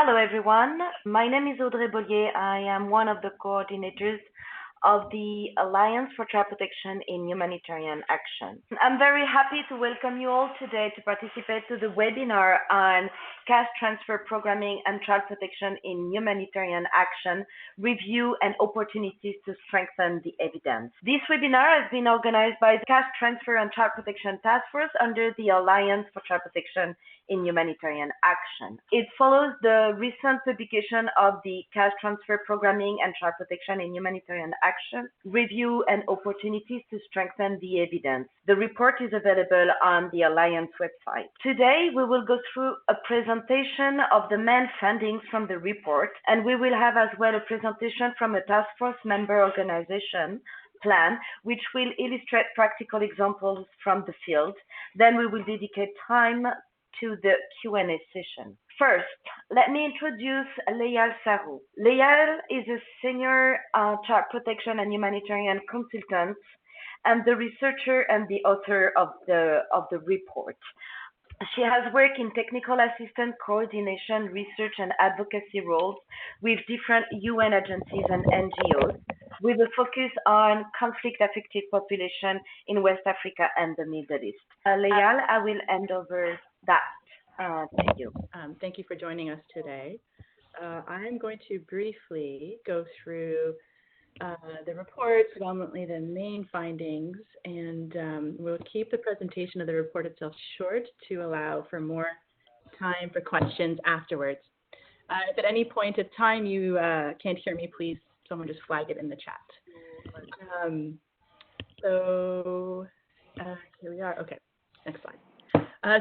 Hello, everyone. My name is Audrey Bollier. I am one of the coordinators of the Alliance for Child Protection in Humanitarian Action. I'm very happy to welcome you all today to participate to the webinar on cash transfer programming and child protection in humanitarian action, review and opportunities to strengthen the evidence. This webinar has been organized by the Cash Transfer and Child Protection Task Force under the Alliance for Child Protection in Humanitarian Action. It follows the recent publication of the Cash Transfer Programming and Child Protection in Humanitarian Action, Review and Opportunities to Strengthen the Evidence. The report is available on the Alliance website. Today, we will go through a presentation of the main findings from the report, and we will have as well a presentation from a task force member organization plan, which will illustrate practical examples from the field. Then we will dedicate time to the Q&A session. First, let me introduce Layal Sarrouh. Layal is a senior child protection and humanitarian consultant and the researcher and the author of the report. She has worked in technical assistant, coordination, research, and advocacy roles with different UN agencies and NGOs, with a focus on conflict-affected population in West Africa and the Middle East. Layal, I will hand over that to you. Thank you for joining us today. I'm going to briefly go through the report, predominantly the main findings, and we'll keep the presentation of the report itself short to allow for more time for questions afterwards. If at any point of time you can't hear me, please someone just flag it in the chat. Here we are. Okay, next slide.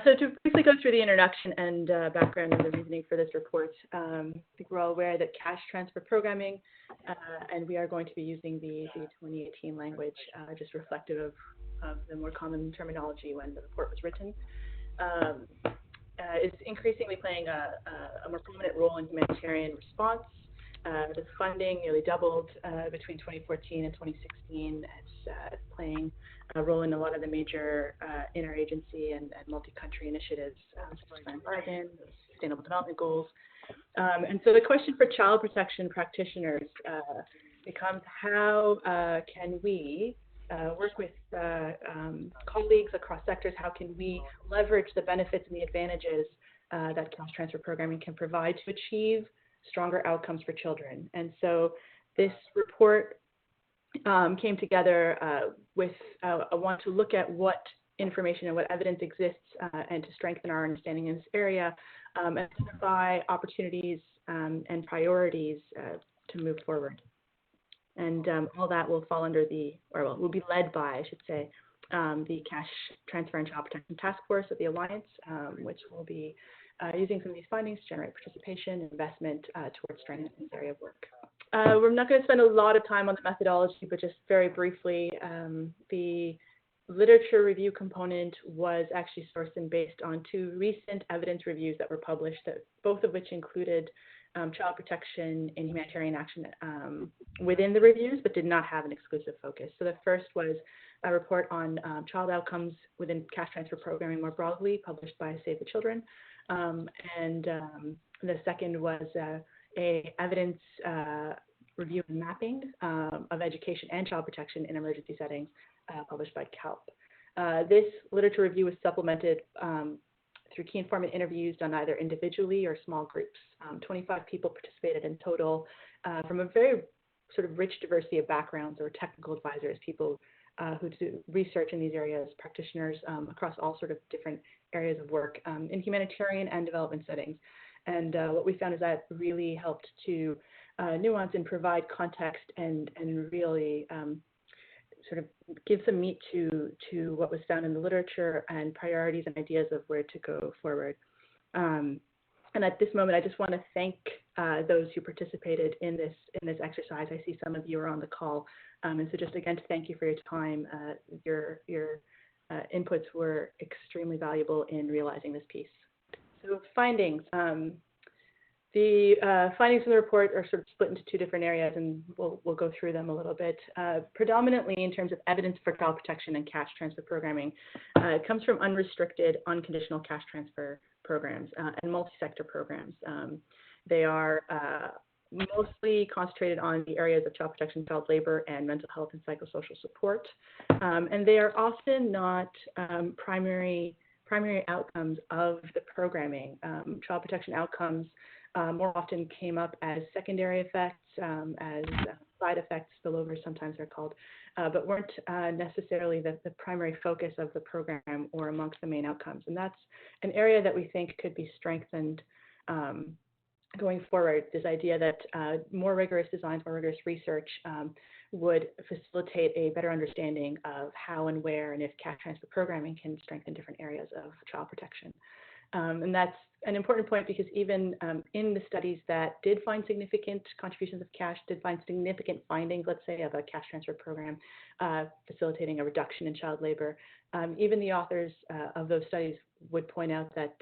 So to briefly go through the introduction and background and the reasoning for this report, I think we're all aware that cash transfer programming, and we are going to be using the 2018 language, just reflective of the more common terminology when the report was written, is increasingly playing a more prominent role in humanitarian response. The funding nearly doubled between 2014 and 2016. It's playing a role in a lot of the major interagency and multi-country initiatives, such as Grand Bargain, Sustainable Development Goals. And so the question for child protection practitioners becomes how can we work with colleagues across sectors? How can we leverage the benefits and the advantages that cash transfer programming can provide to achieve stronger outcomes for children? And so this report came together with a want to look at what information and what evidence exists and to strengthen our understanding in this area, and identify opportunities and priorities to move forward. And all that will fall under will be led by, I should say, the Cash Transfer and Child Protection Task Force of the Alliance, which will be using some of these findings to generate participation and investment towards strengthening this area of work. We're not going to spend a lot of time on the methodology, but just very briefly, the literature review component was actually sourced and based on two recent evidence reviews that were published, both of which included child protection and humanitarian action within the reviews, but did not have an exclusive focus. So the first was a report on child outcomes within cash transfer programming more broadly, published by Save the Children. And the second was a evidence review and mapping of education and child protection in emergency settings, published by CALP. This literature review was supplemented through key informant interviews done either individually or small groups. 25 people participated in total from a very sort of rich diversity of backgrounds, or technical advisors, people who do research in these areas, practitioners across all sort of different areas of work in humanitarian and development settings. And what we found is that really helped to nuance and provide context and really sort of give some meat to what was found in the literature and priorities and ideas of where to go forward. And at this moment, I just want to thank those who participated in this exercise. I see some of you are on the call, and so just again to thank you for your time. Your inputs were extremely valuable in realizing this piece. So findings. The findings of the report are sort of split into two different areas, and we'll go through them a little bit. Predominantly in terms of evidence for child protection and cash transfer programming, it comes from unrestricted, unconditional cash transfer programs and multi-sector programs. They are mostly concentrated on the areas of child protection, child labor, and mental health and psychosocial support. And they are often not primary outcomes of the programming. Child protection outcomes more often came up as secondary effects, as side effects, spillovers sometimes they're called, but weren't necessarily the primary focus of the program or amongst the main outcomes. And that's an area that we think could be strengthened going forward, this idea that more rigorous designs, more rigorous research would facilitate a better understanding of how and where and if cash transfer programming can strengthen different areas of child protection. And that's an important point because even in the studies that did find significant contributions of cash, did find significant findings, let's say, of a cash transfer program facilitating a reduction in child labor, even the authors of those studies would point out that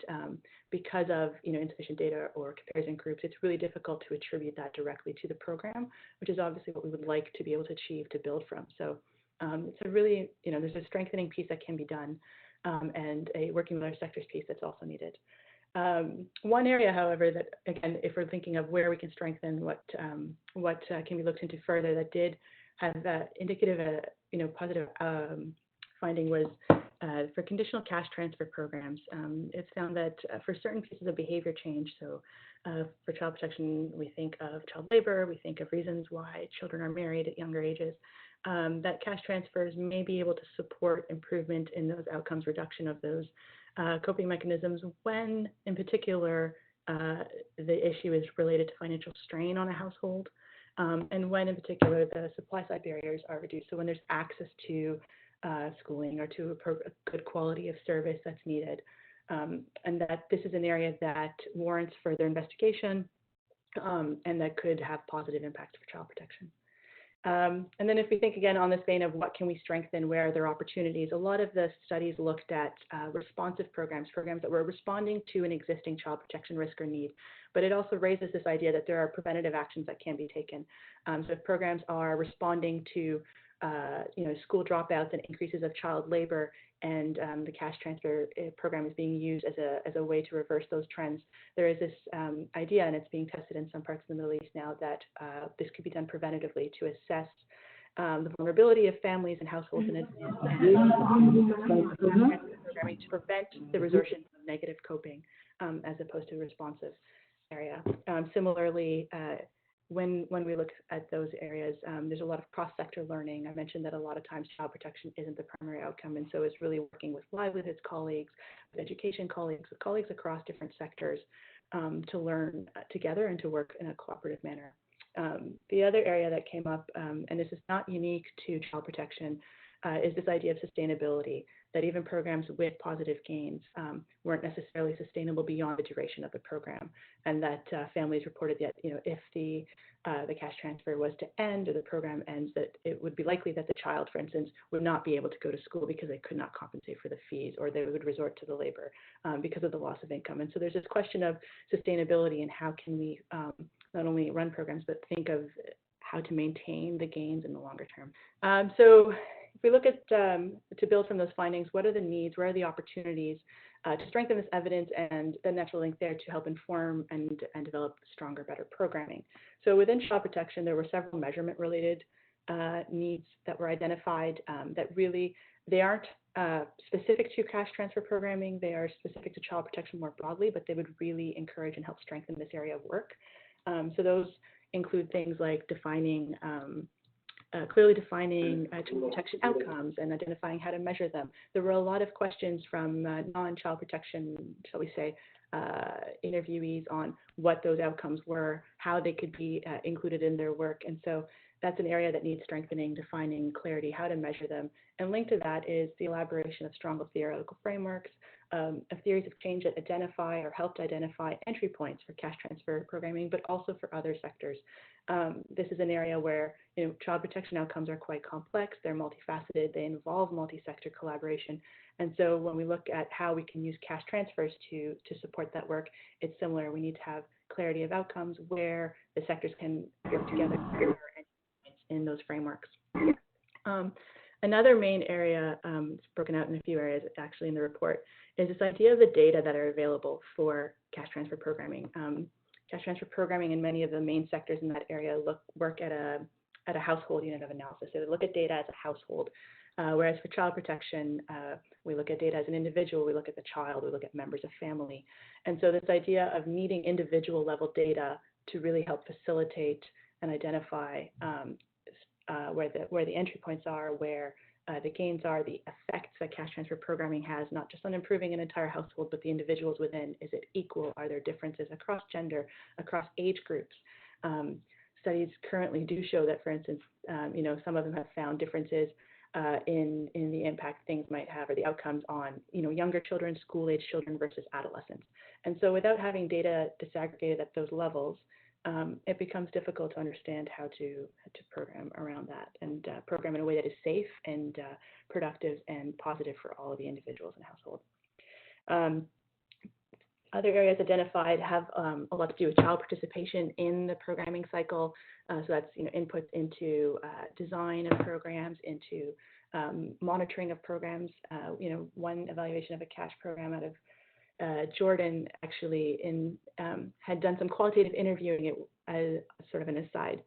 because of insufficient data or comparison groups, it's really difficult to attribute that directly to the program, which is obviously what we would like to be able to achieve to build from. So it's a really, there's a strengthening piece that can be done. And a working with other sectors piece that's also needed. One area, however, that again, if we're thinking of where we can strengthen what can be looked into further, that did have indicative, positive finding was for conditional cash transfer programs. It's found that for certain pieces of behavior change, so for child protection, we think of child labor, we think of reasons why children are married at younger ages. That cash transfers may be able to support improvement in those outcomes, reduction of those coping mechanisms when, in particular, the issue is related to financial strain on a household, and when, in particular, the supply side barriers are reduced. So when there's access to schooling or to a good quality of service that's needed, and that this is an area that warrants further investigation and that could have positive impacts for child protection. And then if we think again on this vein of what can we strengthen, where are there opportunities, a lot of the studies looked at responsive programs that were responding to an existing child protection risk or need. But it also raises this idea that there are preventative actions that can be taken. So if programs are responding to school dropouts and increases of child labor, and the cash transfer program is being used as a way to reverse those trends, there is this idea, and it's being tested in some parts of the Middle East now, that this could be done preventatively to assess the vulnerability of families and households in advance, and programming to prevent the resorption of negative coping as opposed to responsive area. Similarly, when we look at those areas, there's a lot of cross-sector learning. I mentioned that a lot of times child protection isn't the primary outcome, and so it's really working with livelihoods colleagues, with education colleagues, with colleagues across different sectors to learn together and to work in a cooperative manner. The other area that came up, and this is not unique to child protection, is this idea of sustainability, that even programs with positive gains weren't necessarily sustainable beyond the duration of the program, and that families reported that if the cash transfer was to end or the program ends, that it would be likely that the child, for instance, would not be able to go to school because they could not compensate for the fees, or they would resort to the labor because of the loss of income. And so there's this question of sustainability and how can we not only run programs, but think of how to maintain the gains in the longer term. So if we look at, to build from those findings, what are the needs, where are the opportunities to strengthen this evidence and the natural link there to help inform and develop stronger, better programming? So within child protection, there were several measurement-related needs that were identified that really, they aren't specific to cash transfer programming, they are specific to child protection more broadly, but they would really encourage and help strengthen this area of work. So those include things like defining clearly defining child protection outcomes and identifying how to measure them. There were a lot of questions from non-child protection, shall we say, interviewees on what those outcomes were, how they could be included in their work. And so that's an area that needs strengthening, defining clarity, how to measure them. And linked to that is the elaboration of stronger theoretical frameworks, of theories of change that identify or help to identify entry points for cash transfer programming, but also for other sectors. This is an area where child protection outcomes are quite complex, they're multifaceted, they involve multi-sector collaboration. And so when we look at how we can use cash transfers to support that work, it's similar. We need to have clarity of outcomes where the sectors can work together in those frameworks. Another main area, it's broken out in a few areas actually in the report, is this idea of the data that are available for cash transfer programming. cash transfer programming in many of the main sectors in that area work at a household unit of analysis. So they look at data as a household, whereas for child protection, we look at data as an individual, we look at the child, we look at members of family. And so this idea of needing individual level data to really help facilitate and identify where the entry points are, where the gains are, the effects that cash transfer programming has, not just on improving an entire household, but the individuals within. Is it equal? Are there differences across gender, across age groups? Studies currently do show that, for instance, some of them have found differences in the impact things might have or the outcomes on, younger children, school-age children versus adolescents. And so without having data disaggregated at those levels, it becomes difficult to understand how to program around that and program in a way that is safe and productive and positive for all of the individuals in the household. Other areas identified have a lot to do with child participation in the programming cycle. So that's input into design of programs, into monitoring of programs. One evaluation of a cash program out of Jordan actually had done some qualitative interviewing as sort of an aside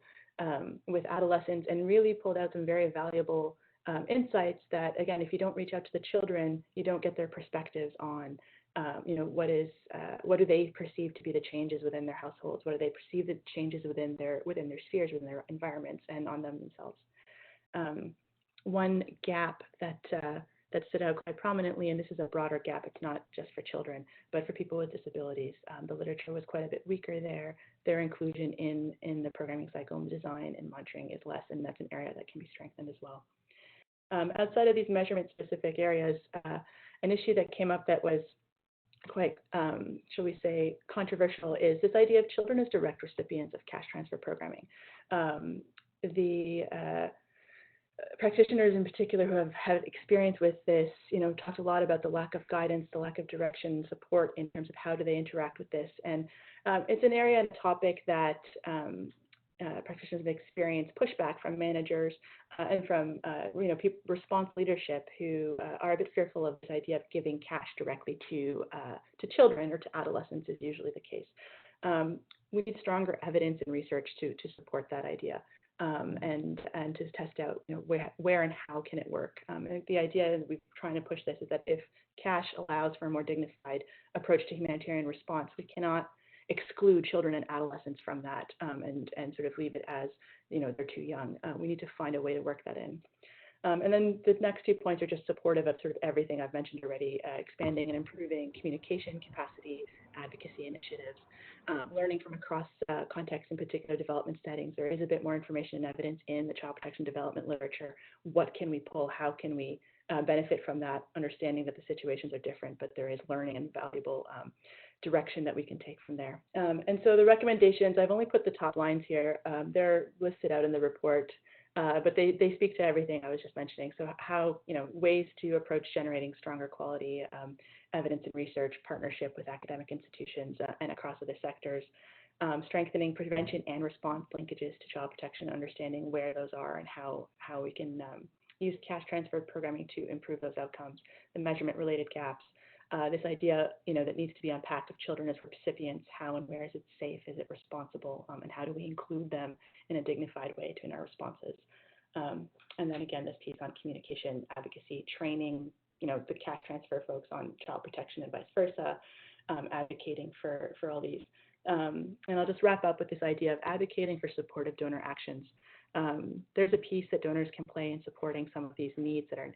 with adolescents and really pulled out some very valuable insights that, again, if you don't reach out to the children, you don't get their perspectives on what do they perceive to be the changes within their households? What do they perceive the changes within their spheres, within their environments, and on them themselves? One gap that stood out quite prominently, and this is a broader gap, it's not just for children, but for people with disabilities. The literature was quite a bit weaker there. Their inclusion in the programming cycle and design and monitoring is less, and that's an area that can be strengthened as well. Outside of these measurement-specific areas, an issue that came up that was quite, shall we say, controversial is this idea of children as direct recipients of cash transfer programming. Practitioners in particular who have had experience with this, talked a lot about the lack of guidance, the lack of direction, support in terms of how do they interact with this. And it's an area and topic that practitioners have experienced pushback from managers and from response leadership who are a bit fearful of this idea of giving cash directly to children or to adolescents is usually the case. We need stronger evidence and research to support that idea. And to test out where and how can it work. I think the idea that we're trying to push this is that if cash allows for a more dignified approach to humanitarian response, we cannot exclude children and adolescents from that and sort of leave it as they're too young. We need to find a way to work that in. And then the next 2 points are just supportive of sort of everything I've mentioned already, expanding and improving communication capacity, advocacy initiatives, learning from across contexts, in particular development settings. There is a bit more information and evidence in the child protection development literature. What can we pull? How can we benefit from that, understanding that the situations are different, but there is learning and valuable direction that we can take from there. And so the recommendations, I've only put the top lines here. They're listed out in the report. But they speak to everything I was just mentioning. So how, ways to approach generating stronger quality evidence and research, partnership with academic institutions and across other sectors, strengthening prevention and response linkages to child protection, understanding where those are and how we can use cash transfer programming to improve those outcomes, the measurement related gaps, this idea, that needs to be unpacked of children as recipients, how and where is it safe, is it responsible, and how do we include them in a dignified way in our responses. And then again, this piece on communication, advocacy, training, the cash transfer folks on child protection and vice versa, advocating for all these. And I'll just wrap up with this idea of advocating for supportive donor actions. There's a piece that donors can play in supporting some of these needs that are,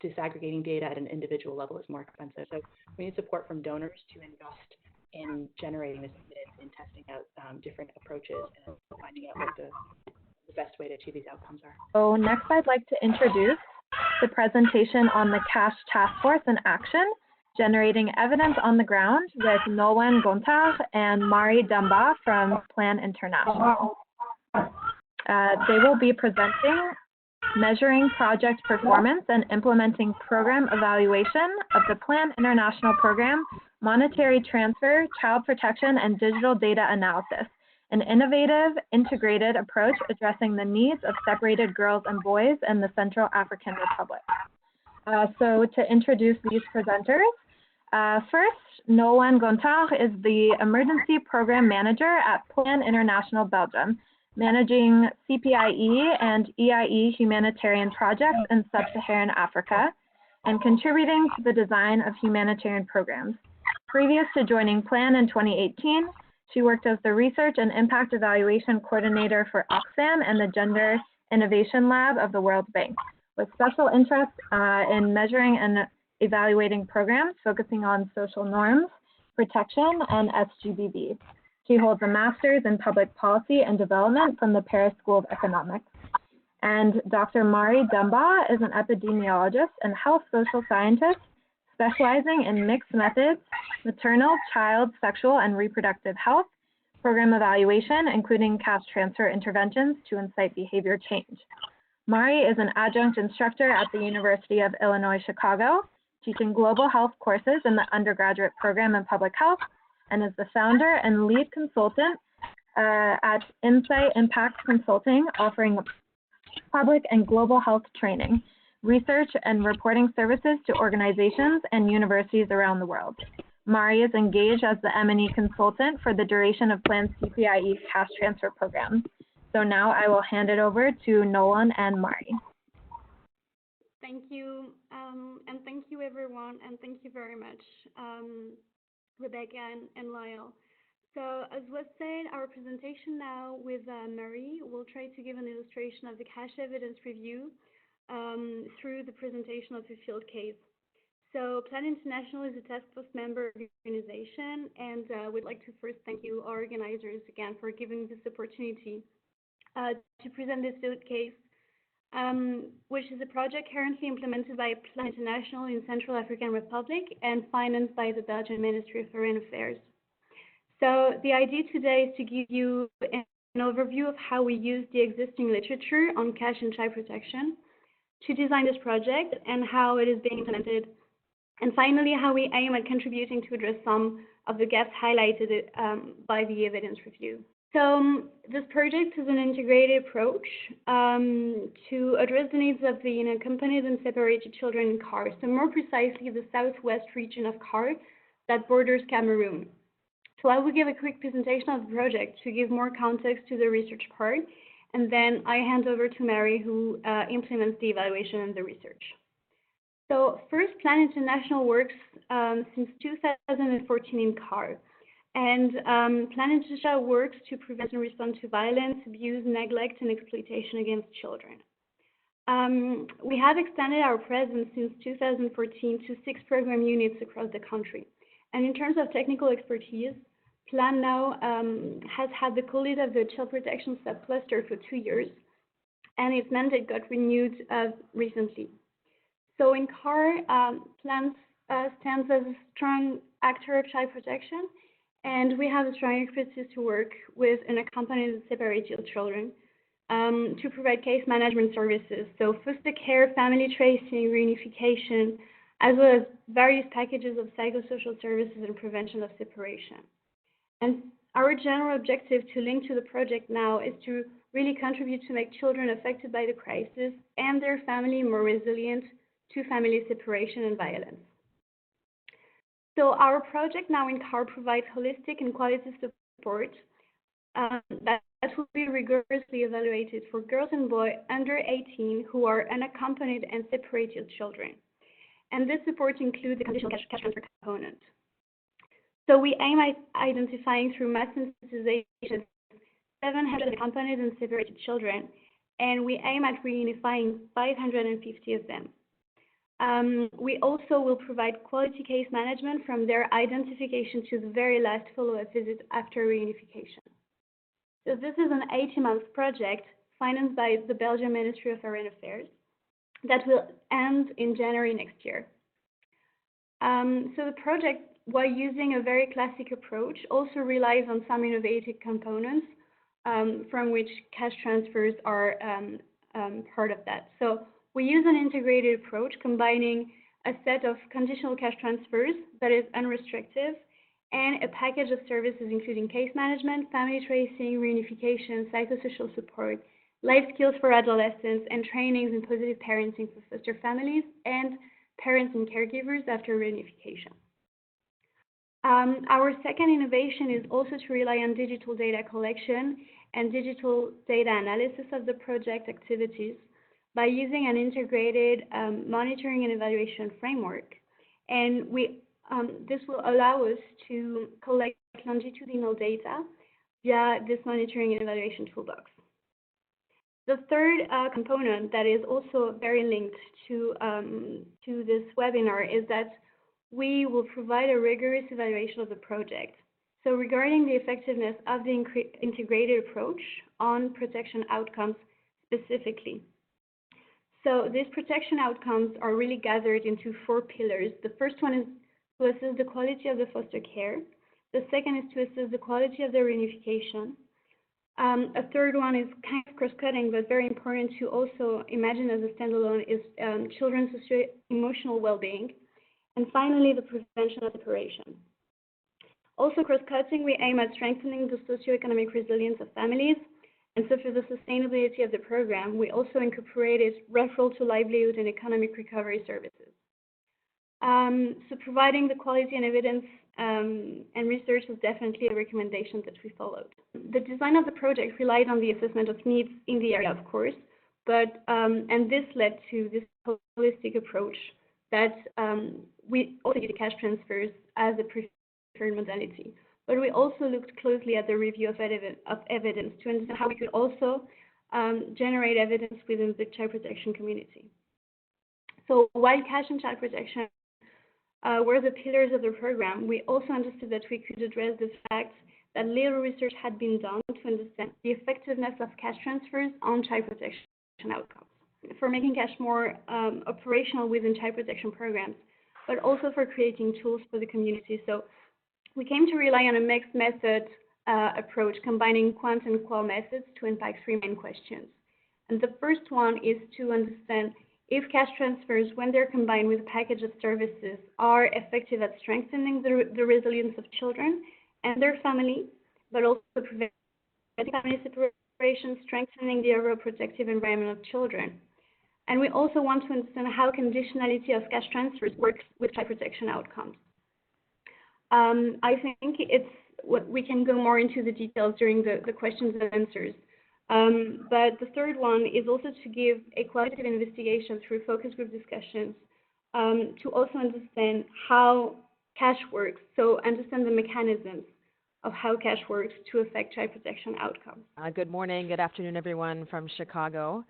disaggregating data at an individual level is more expensive. So we need support from donors to invest in generating this evidence and testing out different approaches and finding out what the best way to achieve these outcomes are. So next I'd like to introduce the presentation on the Cash Task Force in Action, Generating Evidence on the Ground with Nolwenn Gontard and Mari Damba from Plan International. They will be presenting Measuring Project Performance and Implementing Program Evaluation of the Plan International Program, Monetary Transfer, Child Protection, and Digital Data Analysis, an innovative, integrated approach addressing the needs of separated girls and boys in the Central African Republic. So to introduce these presenters, First, Nolan Gontard is the Emergency Program Manager at Plan International Belgium, managing CPIE and EIE humanitarian projects in sub-Saharan Africa and contributing to the design of humanitarian programs. Previous to joining Plan in 2018, she worked as the Research and Impact Evaluation Coordinator for Oxfam and the Gender Innovation Lab of the World Bank, with special interest in measuring and evaluating programs focusing on social norms, protection, and SGBV. She holds a master's in public policy and development from the Paris School of Economics. And Dr. Mari Dumba is an epidemiologist and health social scientist specializing in mixed methods, maternal, child, sexual, and reproductive health, program evaluation, including cash transfer interventions to incite behavior change. Mari is an adjunct instructor at the University of Illinois, Chicago, teaching global health courses in the undergraduate program in public health, and is the founder and lead consultant at Insight Impact Consulting, offering public and global health training, research and reporting services to organizations and universities around the world. Mari is engaged as the M&E consultant for the duration of Plan's CPIE cash transfer program. So now I will hand it over to Nolan and Mari. Thank you, and thank you everyone, and thank you very much, Rebecca and Layal. So as was said, our presentation now with Mari will try to give an illustration of the cash evidence review through the presentation of a field case. So Plan International is a task force member organization, and we'd like to first thank you, our organizers, again, for giving this opportunity to present this field case, which is a project currently implemented by Plan International in Central African Republic and financed by the Belgian Ministry of Foreign Affairs. So the idea today is to give you an overview of how we use the existing literature on cash and child protection to design this project and how it is being implemented. And finally, how we aim at contributing to address some of the gaps highlighted by the evidence review. So this project is an integrated approach to address the needs of the unaccompanied and separated children in CAR, so more precisely the southwest region of CAR that borders Cameroon. So I will give a quick presentation of the project to give more context to the research part, and then I hand over to Mari, who implements the evaluation and the research. So first, Plan International works since 2014 in CAR. And Plan International works to prevent and respond to violence, abuse, neglect, and exploitation against children. We have extended our presence since 2014 to 6 program units across the country. And in terms of technical expertise, Plan now has had the co-lead of the child protection subcluster for 2 years, and its mandate got renewed recently. So in CAR, Plan stands as a strong actor of child protection, and we have a strong expertise to work with unaccompanied and separated children to provide case management services. So foster care, family tracing, reunification, as well as various packages of psychosocial services and prevention of separation. And our general objective to link to the project now is to really contribute to make children affected by the crisis and their family more resilient to family separation and violence. So our project now in CAR provides holistic and quality support that will be rigorously evaluated for girls and boys under 18 who are unaccompanied and separated children. And this support includes the conditional cash transfer component. So we aim at identifying through mass sensitization 700 unaccompanied and separated children, and we aim at reunifying 550 of them. We also will provide quality case management from their identification to the very last follow-up visit after reunification. So this is an 18-month project financed by the Belgian Ministry of Foreign Affairs that will end in January next year. So the project, while using a very classic approach, also relies on some innovative components from which cash transfers are part of that. So we use an integrated approach combining a set of conditional cash transfers that is unrestricted and a package of services including case management, family tracing, reunification, psychosocial support, life skills for adolescents, and trainings in positive parenting for foster families and parents and caregivers after reunification. Our second innovation is also to rely on digital data collection and digital data analysis of the project activities by using an integrated monitoring and evaluation framework. And this will allow us to collect longitudinal data via this monitoring and evaluation toolbox. The third component that is also very linked to this webinar is that we will provide a rigorous evaluation of the project. So regarding the effectiveness of the integrated approach on protection outcomes specifically. So these protection outcomes are really gathered into 4 pillars. The first one is to assess the quality of the foster care. The second is to assess the quality of the reunification. A third one is kind of cross-cutting, but very important to also imagine as a standalone is children's socio-emotional well-being. And finally, the prevention of separation. Also cross-cutting, we aim at strengthening the socioeconomic resilience of families. And so for the sustainability of the program, we also incorporated referral to livelihood and economic recovery services. So providing the quality and evidence and research was definitely a recommendation that we followed. The design of the project relied on the assessment of needs in the area, of course, but and this led to this holistic approach that we also did cash transfers as a preferred modality. But we also looked closely at the review of evidence to understand how we could also generate evidence within the child protection community. So while cash and child protection were the pillars of the program, we also understood that we could address the fact that little research had been done to understand the effectiveness of cash transfers on child protection outcomes, for making cash more operational within child protection programs, but also for creating tools for the community. So we came to rely on a mixed method approach, combining quant and qual methods to unpack 3 main questions. And the first one is to understand if cash transfers, when they're combined with a package of services, are effective at strengthening the resilience of children and their family, but also preventing family separation, strengthening the overall protective environment of children. And we also want to understand how conditionality of cash transfers works with child protection outcomes. I think it's what we can go more into the details during the questions and answers. But the third one is also to give a qualitative investigation through focus group discussions to also understand how cash works, so understand the mechanisms of how cash works to affect child protection outcomes. Good morning, good afternoon, everyone from Chicago.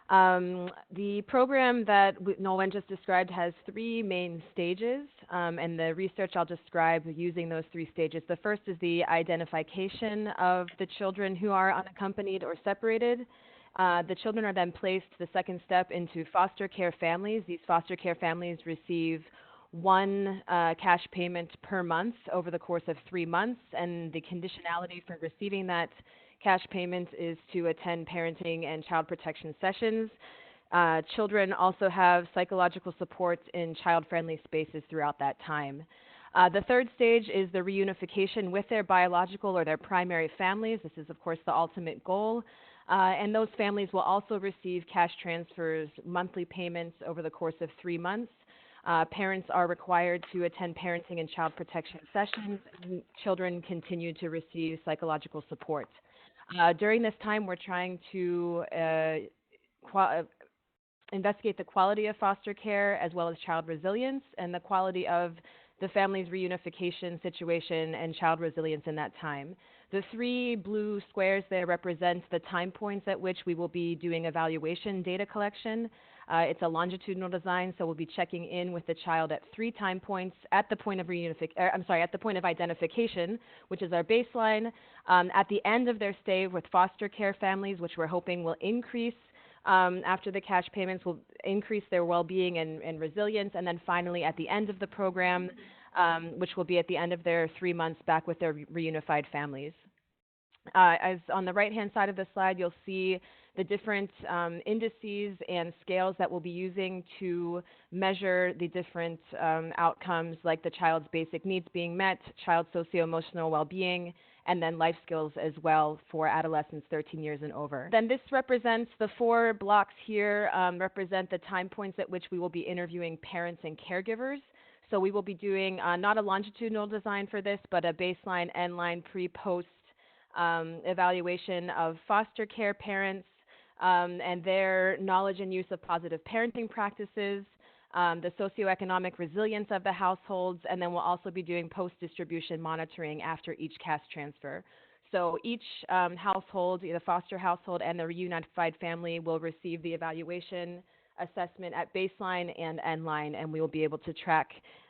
The program that Nolan just described has 3 main stages, and the research I'll describe using those 3 stages. The first is the identification of the children who are unaccompanied or separated. The children are then placed, the second step, into foster care families. These foster care families receive 1 cash payment per month over the course of 3 months, and the conditionality for receiving that cash payment is to attend parenting and child protection sessions. Children also have psychological support in child-friendly spaces throughout that time. The third stage is the reunification with their biological or their primary families. This is, of course, the ultimate goal. And those families will also receive cash transfers, monthly payments over the course of 3 months. Parents are required to attend parenting and child protection sessions, and children continue to receive psychological support. During this time, we're trying to investigate the quality of foster care as well as child resilience and the quality of the family's reunification situation and child resilience in that time. The 3 blue squares there represent the time points at which we will be doing evaluation data collection. It's a longitudinal design, so we'll be checking in with the child at 3 time points at the point of at the point of identification, which is our baseline, at the end of their stay with foster care families, which we're hoping will increase after the cash payments, will increase their well-being and resilience, and then finally at the end of the program, which will be at the end of their 3 months back with their reunified families. As on the right-hand side of the slide, you'll see the different indices and scales that we'll be using to measure the different outcomes, like the child's basic needs being met, child socio-emotional well-being, and then life skills as well for adolescents 13 years and over. Then this represents the 4 blocks here, represent the time points at which we will be interviewing parents and caregivers. So we will be doing not a longitudinal design for this, but a baseline, end line, pre-post evaluation of foster care parents and their knowledge and use of positive parenting practices, the socioeconomic resilience of the households, and then we'll also be doing post-distribution monitoring after each cash transfer. So each household, the foster household and the reunified family, will receive the evaluation assessment at baseline and end line, and we will be able to track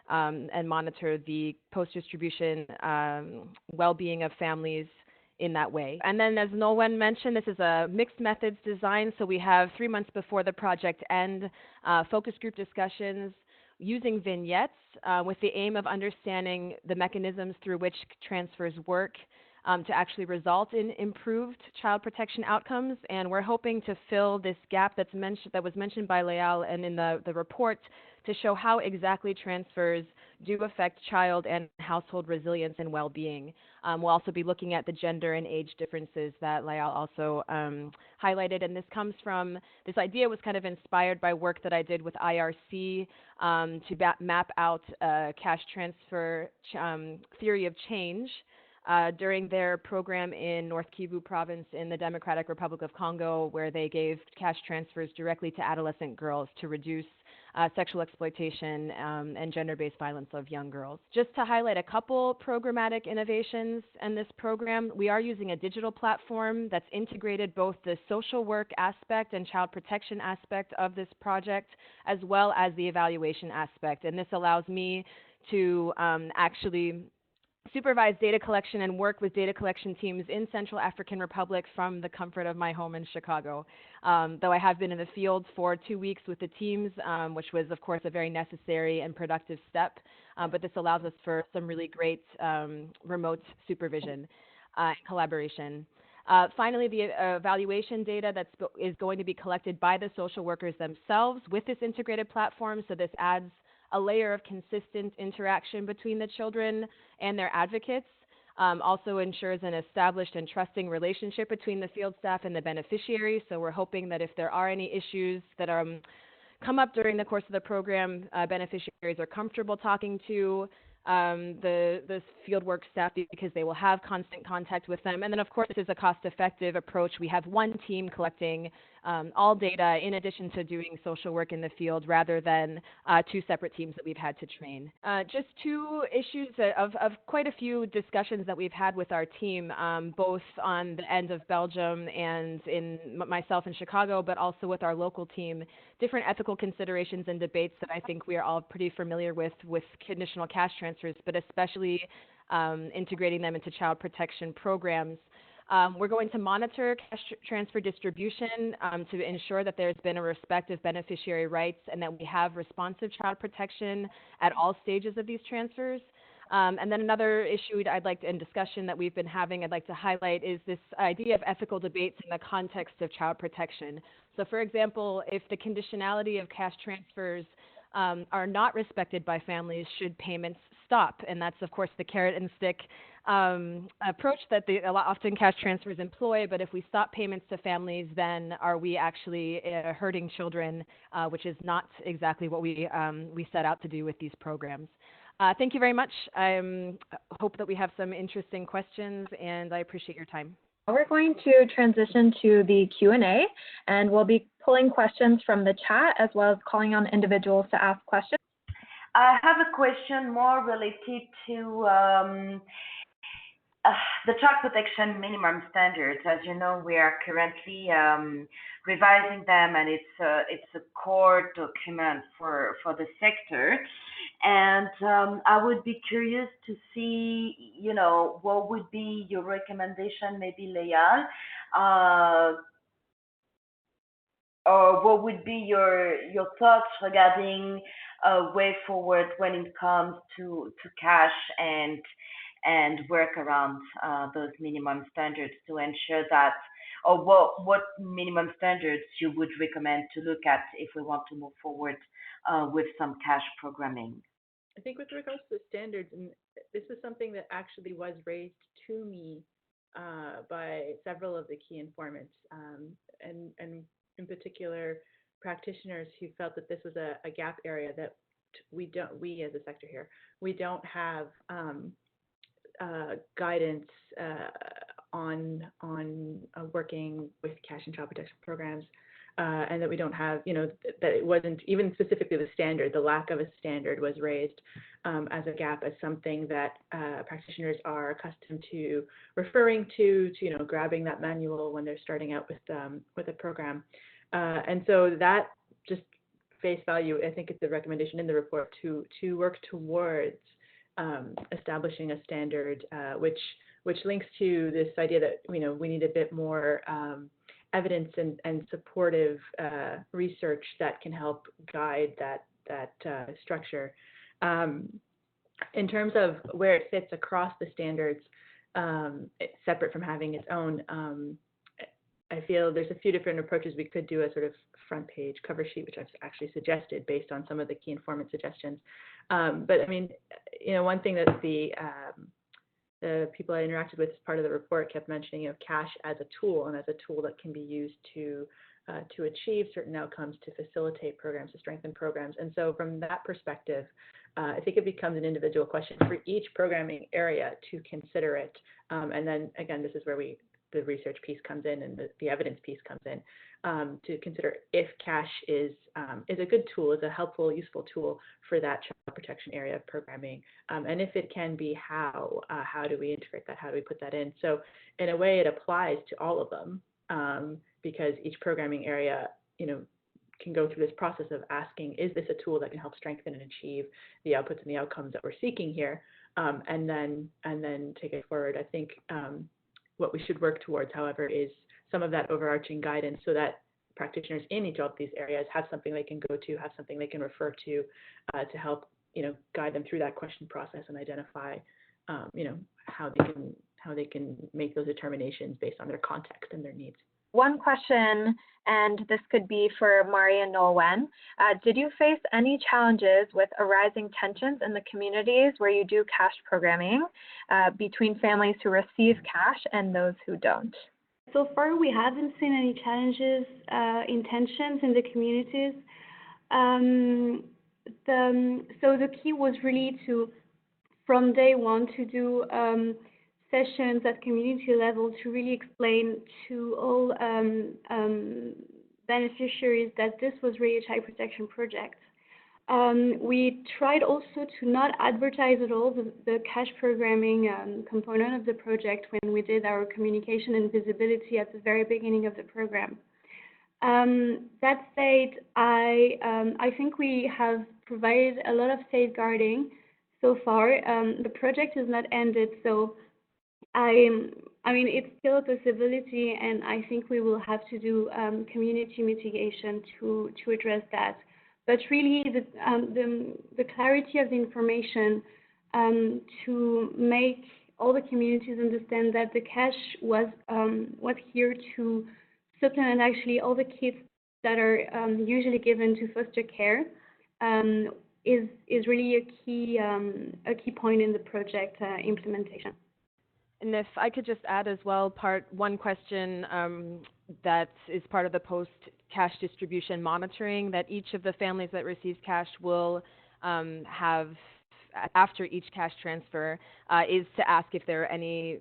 and monitor the post-distribution well-being of families in that way. And then, as Nolan mentioned, this is a mixed methods design, so we have 3 months before the project end, focus group discussions using vignettes with the aim of understanding the mechanisms through which transfers work to actually result in improved child protection outcomes. And we're hoping to fill this gap that was mentioned by Layal and in the report, to show how exactly transfers do affect child and household resilience and well-being. We'll also be looking at the gender and age differences that Layal also highlighted, and this idea was kind of inspired by work that I did with IRC to map out cash transfer theory of change during their program in North Kivu province in the Democratic Republic of Congo, where they gave cash transfers directly to adolescent girls to reduce sexual exploitation and gender-based violence of young girls. Just to highlight a couple programmatic innovations in this program, we are using a digital platform that's integrated both the social work aspect and child protection aspect of this project, as well as the evaluation aspect. And this allows me to actually supervise data collection and work with data collection teams in Central African Republic from the comfort of my home in Chicago. Though I have been in the field for 2 weeks with the teams, which was, of course, a very necessary and productive step. But this allows us for some really great remote supervision and collaboration. Finally, the evaluation data is going to be collected by the social workers themselves with this integrated platform. So this adds a layer of consistent interaction between the children and their advocates. Also ensures an established and trusting relationship between the field staff and the beneficiaries. So we're hoping that if there are any issues that come up during the course of the program, beneficiaries are comfortable talking to the fieldwork staff, because they will have constant contact with them. And then, of course, this is a cost-effective approach. We have one team collecting all data in addition to doing social work in the field, rather than 2 separate teams that we've had to train. Just 2 issues of quite a few discussions that we've had with our team, both on the end of Belgium and in myself in Chicago, but also with our local team, different ethical considerations and debates that I think we are all pretty familiar with conditional cash transfers, but especially integrating them into child protection programs. We're going to monitor cash transfer distribution to ensure that there's been a respect of beneficiary rights and that we have responsive child protection at all stages of these transfers. And then another issue and discussion that we've been having I'd like to highlight is this idea of ethical debates in the context of child protection. So, for example, if the conditionality of cash transfers are not respected by families, should payments stop? And that's, of course, the carrot and stick approach that often cash transfers employ. But if we stop payments to families, then are we actually hurting children, which is not exactly what we set out to do with these programs. Thank you very much. I hope that we have some interesting questions, and I appreciate your time. We're going to transition to the Q&A, and we'll be pulling questions from the chat as well as calling on individuals to ask questions. I have a question more related to the child protection minimum standards. As you know, we are currently revising them, and it's a core document for the sector. And I would be curious to see, what would be your recommendation, maybe Layal, or what would be your thoughts regarding a way forward when it comes to cash and work around those minimum standards to ensure that, or what minimum standards you would recommend to look at if we want to move forward with some cash programming? I think with regards to the standards, and this is something that actually was raised to me by several of the key informants, and in particular practitioners who felt that this was a gap area that we as a sector here, we don't have guidance on working with cash and child protection programs, and that we don't have, that it wasn't even specifically the standard. The lack of a standard was raised as a gap, as something that practitioners are accustomed to referring to grabbing that manual when they're starting out with a program, and so that just face value, I think it's a recommendation in the report to work towards establishing a standard, which links to this idea that we need a bit more evidence and supportive research that can help guide that structure. In terms of where it fits across the standards, separate from having its own, I feel there's a few different approaches. We could do a sort of front page cover sheet, which I've actually suggested based on some of the key informant suggestions. But I mean, one thing that the people I interacted with as part of the report kept mentioning, cash as a tool, and as a tool that can be used to achieve certain outcomes, to facilitate programs, to strengthen programs. And so from that perspective, I think it becomes an individual question for each programming area to consider it. And then again, this is where the research piece comes in and the evidence piece comes in, to consider if cash is a good tool, is a helpful, useful tool for that child protection area of programming, and if it can be, how do we integrate that? How do we put that in? So in a way, it applies to all of them, because each programming area, can go through this process of asking, is this a tool that can help strengthen and achieve the outputs and the outcomes that we're seeking here, and then take it forward. I think what we should work towards, however, is some of that overarching guidance, so that practitioners in each of these areas have something they can go to, have something they can refer to help, guide them through that question process and identify, how they can make those determinations based on their context and their needs. One question, and this could be for Mari and Nolwenn. Did you face any challenges with arising tensions in the communities where you do cash programming between families who receive cash and those who don't? So far, we haven't seen any challenges in tensions in the communities. So the key was really from day one, to do sessions at community level to really explain to all beneficiaries that this was really a child protection project. We tried also to not advertise at all the cash programming component of the project when we did our communication and visibility at the very beginning of the program. That said, I think we have provided a lot of safeguarding so far. The project is not ended, so I mean, it's still a possibility, and I think we will have to do community mitigation to address that. But really, the clarity of the information to make all the communities understand that the cash was here to supplement actually all the kits that are usually given to foster care is really a key point in the project implementation. And if I could just add as well, one question that is part of the post-cash distribution monitoring that each of the families that receives cash will have after each cash transfer is to ask if there are any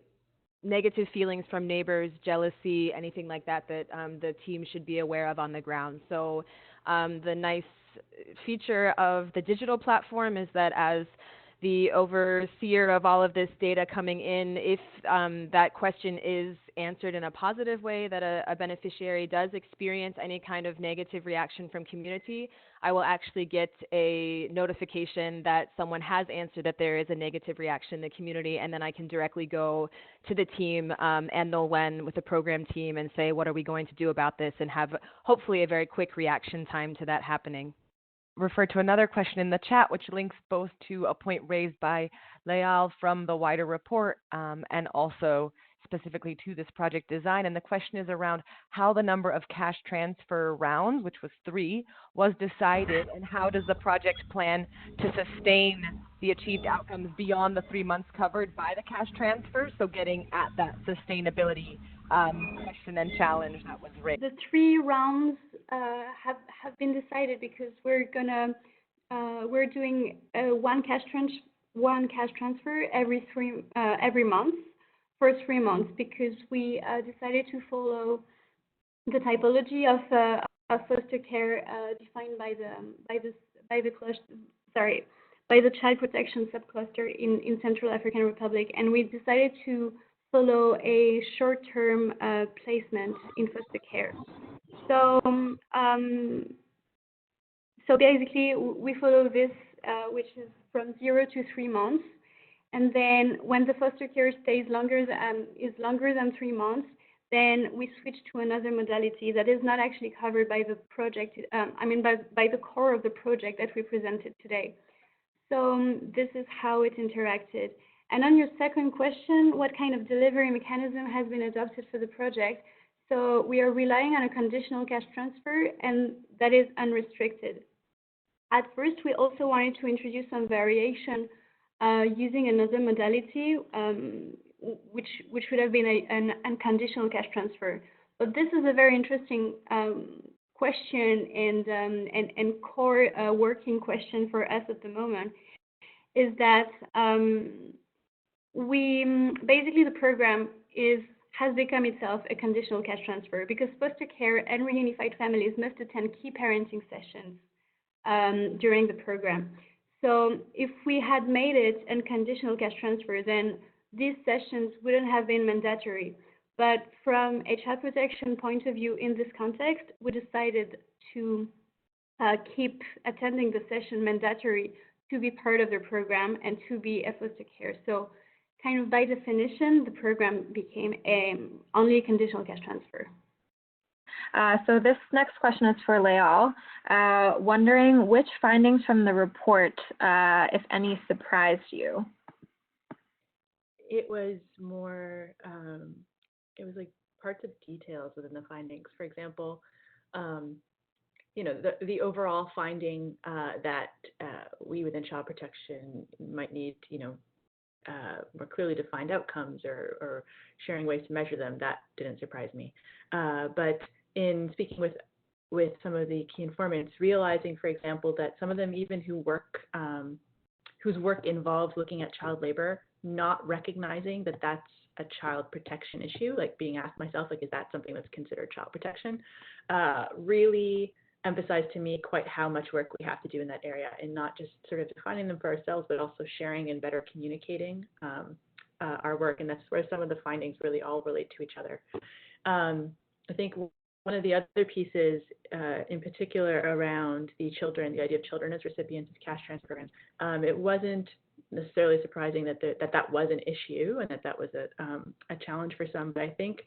negative feelings from neighbors, jealousy, anything like that the team should be aware of on the ground. So the nice feature of the digital platform is that as the overseer of all of this data coming in, if that question is answered in a positive way, that a beneficiary does experience any kind of negative reaction from community, I will actually get a notification that someone has answered that there is a negative reaction in the community, and then I can directly go to the team and Nolwenn with the program team and say, what are we going to do about this, and have hopefully a very quick reaction time to that happening. Refer to another question in the chat, which links both to a point raised by Layal from the wider report and also specifically to this project design. And the question is around how the number of cash transfer rounds, which was 3, was decided, and how does the project plan to sustain the achieved outcomes beyond the 3 months covered by the cash transfer? So getting at that sustainability question and challenge that was raised. The 3 rounds have been decided because we're gonna we're doing one cash transfer every month for 3 months because we decided to follow the typology of foster care defined by the child protection subcluster in Central African Republic, and we decided to follow a short-term placement in foster care. So so basically, we follow this, which is from 0 to 3 months, and then when the foster care stays longer than 3 months, then we switch to another modality that is not actually covered by the project. By the core of the project that we presented today. So this is how it interacted. And on your second question, what kind of delivery mechanism has been adopted for the project? So we are relying on a conditional cash transfer, and that is unrestricted. At first, we also wanted to introduce some variation using another modality, which would have been an unconditional cash transfer. But this is a very interesting question and core working question for us at the moment, is that basically the program has become itself a conditional cash transfer because foster care and reunified families must attend key parenting sessions during the program. So if we had made it a conditional cash transfer, then these sessions wouldn't have been mandatory. But from a child protection point of view in this context, we decided to keep attending the session mandatory to be part of the program and to be a foster care. So kind of by definition, the program became only a conditional cash transfer. So this next question is for Layal. Wondering which findings from the report, if any, surprised you? It was more, it was like parts of details within the findings. For example, the overall finding that we within child protection might need, more clearly defined outcomes or sharing ways to measure them, that didn't surprise me. But in speaking with some of the key informants, realizing, for example, that some of them even whose work involves looking at child labor, not recognizing that that's a child protection issue, like being asked myself, like, is that something that's considered child protection? Really emphasized to me quite how much work we have to do in that area, and not just sort of defining them for ourselves, but also sharing and better communicating our work. And that's where some of the findings really all relate to each other. I think one of the other pieces, in particular around the children, the idea of children as recipients of cash transfer programs, it wasn't necessarily surprising that that was an issue and that was a challenge for some. But I think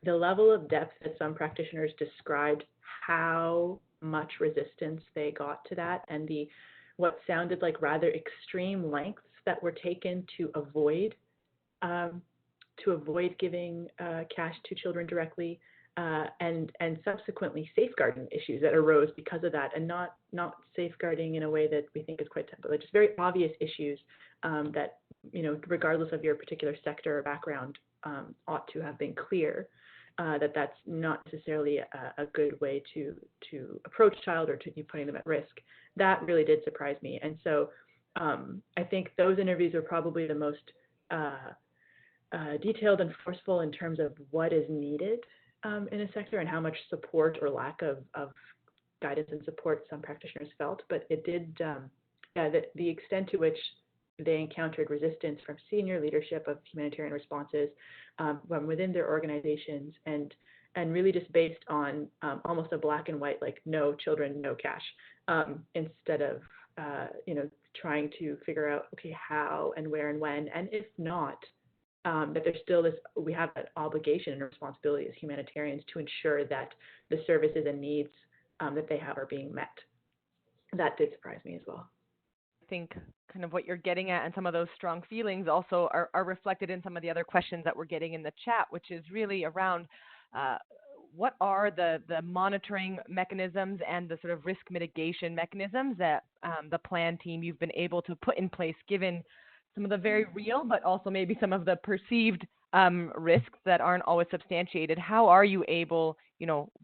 the level of depth that some practitioners described how much resistance they got to that, and what sounded like rather extreme lengths that were taken to avoid giving cash to children directly, and subsequently safeguarding issues that arose because of that, and not safeguarding in a way that we think is quite simple, just very obvious issues that, regardless of your particular sector or background, ought to have been clear. That's not necessarily a good way to approach a child or to be putting them at risk. That really did surprise me. And so I think those interviews are probably the most detailed and forceful in terms of what is needed in a sector and how much support or lack of guidance and support some practitioners felt. But it did, the extent to which they encountered resistance from senior leadership of humanitarian responses from within their organizations, and really just based on almost a black and white, like no children, no cash, instead of trying to figure out, okay, how and where and when, and if not, that there's still we have an obligation and responsibility as humanitarians to ensure that the services and needs that they have are being met. That did surprise me as well. I think kind of what you're getting at and some of those strong feelings also are reflected in some of the other questions that we're getting in the chat, which is really around what are the monitoring mechanisms and the sort of risk mitigation mechanisms that the plan team you've been able to put in place, given some of the very real, but also maybe some of the perceived risks that aren't always substantiated. How are you able,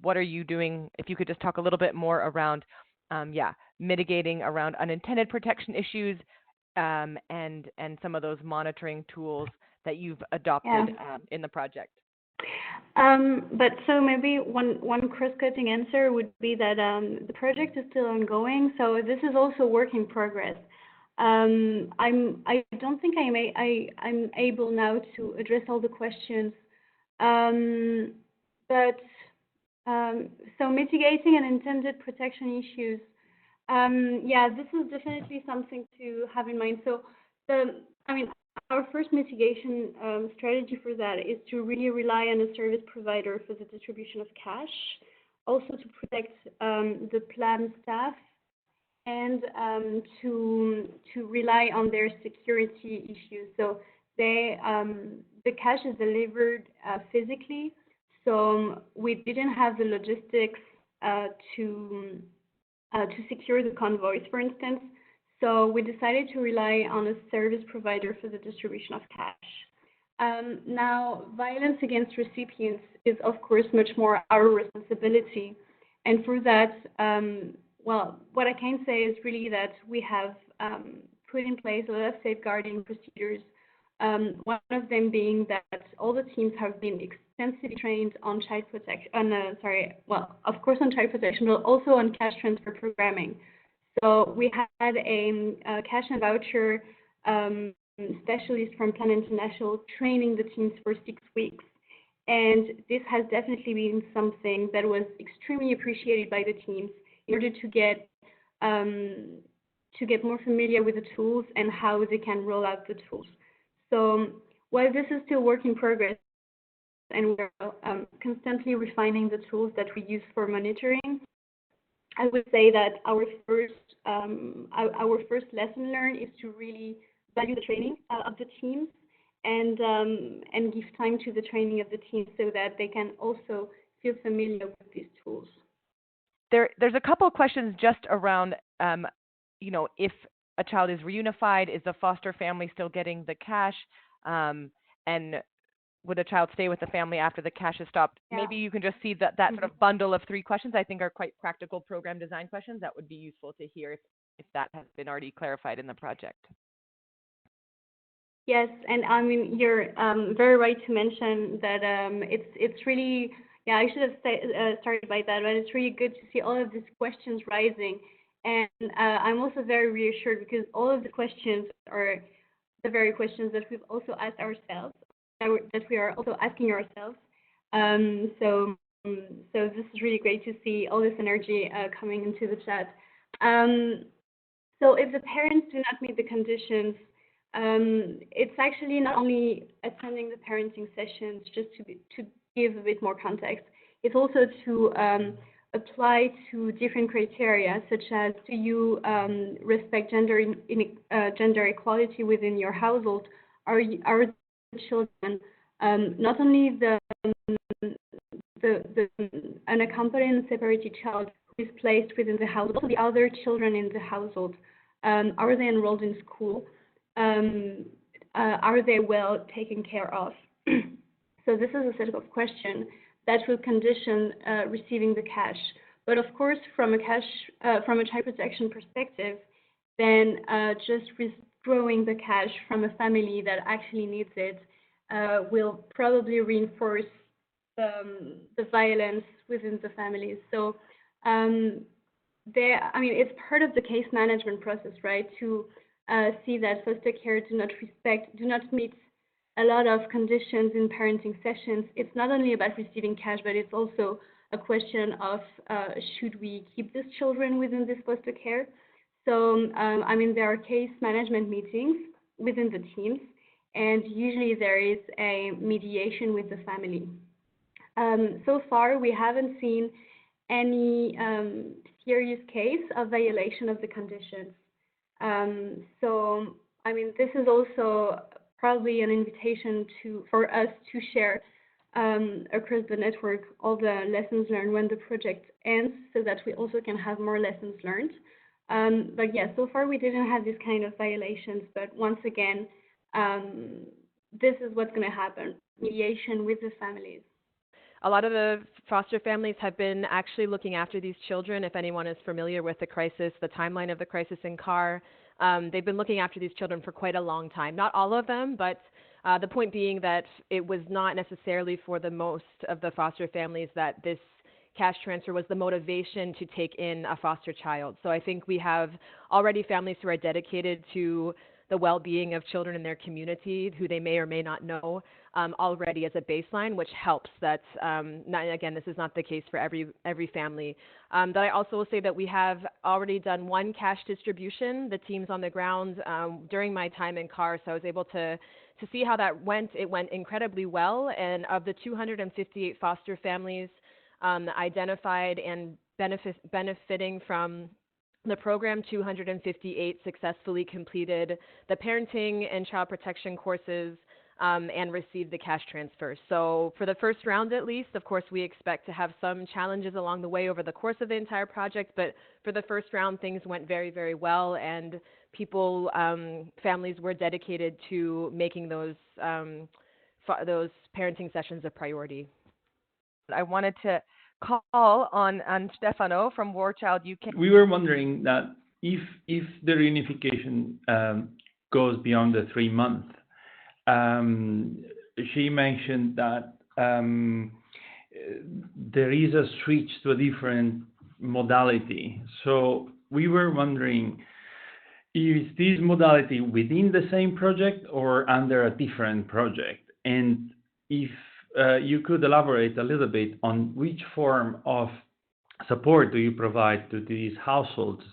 what are you doing? If you could just talk a little bit more around, mitigating around unintended protection issues, and some of those monitoring tools that you've adopted in the project? But so maybe one cross-cutting answer would be that the project is still ongoing, so this is also work in progress. I don't think I'm able now to address all the questions, but so mitigating unintended protection issues. Yeah, this is definitely something to have in mind. So our first mitigation strategy for that is to really rely on a service provider for the distribution of cash, also to protect the PLAM staff, and to rely on their security issues. So the cash is delivered physically, so we didn't have the logistics to secure the convoys, for instance. So we decided to rely on a service provider for the distribution of cash. Now, violence against recipients is, of course, much more our responsibility. And for that, well, what I can say is really that we have put in place a lot of safeguarding procedures. One of them being that all the teams have been extensively trained on child protection, of course on child protection, but also on cash transfer programming. So we had a cash and voucher specialist from Plan International training the teams for 6 weeks. And this has definitely been something that was extremely appreciated by the teams in order to get more familiar with the tools and how they can roll out the tools. So while this is still work in progress, and we're constantly refining the tools that we use for monitoring, I would say that our first lesson learned is to really value the training of the teams and give time to the training of the teams so that they can also feel familiar with these tools. There's a couple of questions just around, if a child is reunified, is the foster family still getting the cash? And would a child stay with the family after the cash is stopped? Yeah. Maybe you can just see that sort of bundle of 3 questions, I think, are quite practical program design questions. That would be useful to hear if that has been already clarified in the project. Yes, and I mean, you're very right to mention that it's really, yeah, I should have started by that, but it's really good to see all of these questions rising. And I'm also very reassured because all of the questions are the very questions that we've also asked ourselves, that we are also asking ourselves. So this is really great to see all this energy coming into the chat. So if the parents do not meet the conditions, it's actually not only attending the parenting sessions, just to give a bit more context. It's also to apply to different criteria, such as do you respect gender equality within your household? Are the children not only the unaccompanied and separated child who is placed within the household, but also the other children in the household? Are they enrolled in school? Are they well taken care of? So this is a set of questions that will condition receiving the cash. But of course, from a child protection perspective, then just withdrawing the cash from a family that actually needs it will probably reinforce the violence within the families. So it's part of the case management process, right? To see that foster care do not meet a lot of conditions in parenting sessions. It's not only about receiving cash, but it's also a question of should we keep these children within this foster care? So, there are case management meetings within the teams, and usually there is a mediation with the family. So far, we haven't seen any serious case of violation of the conditions. This is also probably an invitation for us to share across the network all the lessons learned when the project ends, so that we also can have more lessons learned. But yeah, so far we didn't have this kind of violations, but once again, this is what's going to happen, mediation with the families. a lot of the foster families have been actually looking after these children. If anyone is familiar with the crisis, the timeline of the crisis in CAR, they've been looking after these children for quite a long time. Not all of them, but the point being that it was not necessarily for the most of the foster families that this cash transfer was the motivation to take in a foster child. So I think we have already families who are dedicated to the well-being of children in their community who they may or may not know already as a baseline, which helps. That again, this is not the case for every family. But I also will say that we have already done one cash distribution, the teams on the ground, during my time in CAR, so I was able to see how that went. It went incredibly well, and of the 258 foster families identified and benefiting from the program, 258 successfully completed the parenting and child protection courses and received the cash transfer. So for the first round at least, of course, we expect to have some challenges along the way over the course of the entire project, but for the first round, things went very, very well, and people, families were dedicated to making those parenting sessions a priority. I wanted to call on Stefano from War Child UK. We were wondering that if the reunification goes beyond the 3 months, she mentioned that there is a switch to a different modality. So we were wondering, is this modality within the same project or under a different project? And if you could elaborate a little bit on which form of support do you provide to these households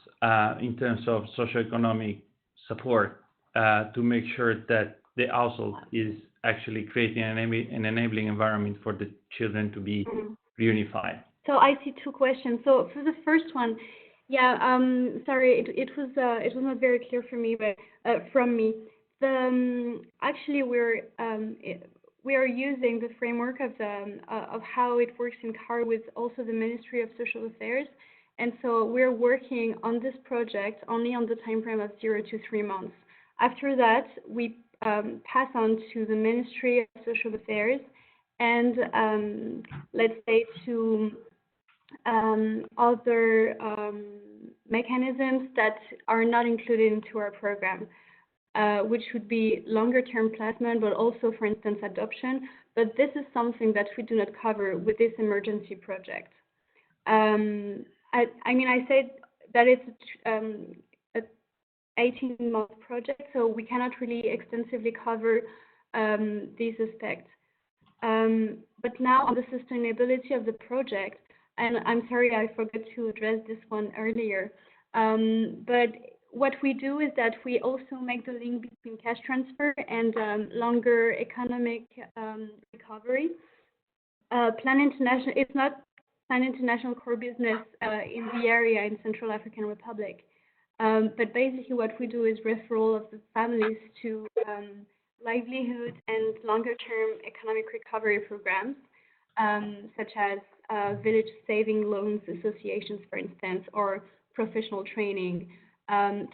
in terms of socioeconomic support to make sure that the household is actually creating an enabling environment for the children to be reunified? So I see two questions. So for the first one, yeah, sorry, it was not very clear for me, but from me, actually we are using the framework of how it works in CAR with also the Ministry of Social Affairs, and so we're working on this project only on the time frame of 0 to 3 months. After that, we pass on to the Ministry of Social Affairs and let's say to other mechanisms that are not included into our program, which would be longer-term placement, but also, for instance, adoption. But this is something that we do not cover with this emergency project. I mean, I said that it's an 18-month project, so we cannot really extensively cover these aspects. But now on the sustainability of the project, and I'm sorry I forgot to address this one earlier, but what we do is that we also make the link between cash transfer and longer economic recovery. Plan International, it's not Plan International core business in the area in Central African Republic, but basically what we do is referral of the families to livelihood and longer-term economic recovery programs, such as village saving loans associations, for instance, or professional training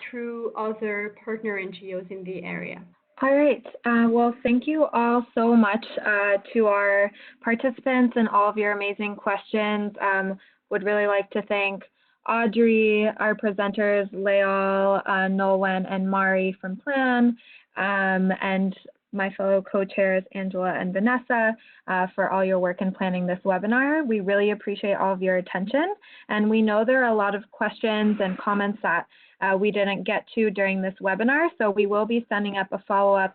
through other partner NGOs in the area. All right. Well, thank you all so much to our participants and all of your amazing questions. Would really like to thank Audrey, our presenters, Layal, Nolwenn, and Mari from Plan, and my fellow co-chairs, Angela and Vanessa, for all your work in planning this webinar. We really appreciate all of your attention, and we know there are a lot of questions and comments that we didn't get to during this webinar, so we will be sending up a follow-up,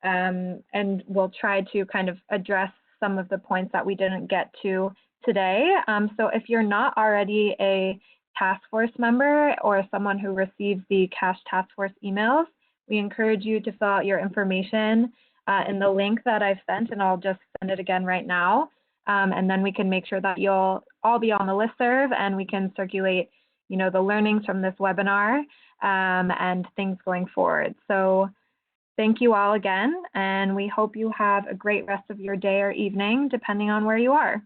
and we'll try to kind of address some of the points that we didn't get to today. So if you're not already a task force member or someone who received the CASH task force emails, we encourage you to fill out your information in the link that I've sent, and I'll just send it again right now. And then we can make sure that you'll all be on the listserv, and we can circulate, you know, the learnings from this webinar and things going forward. So thank you all again, and we hope you have a great rest of your day or evening, depending on where you are.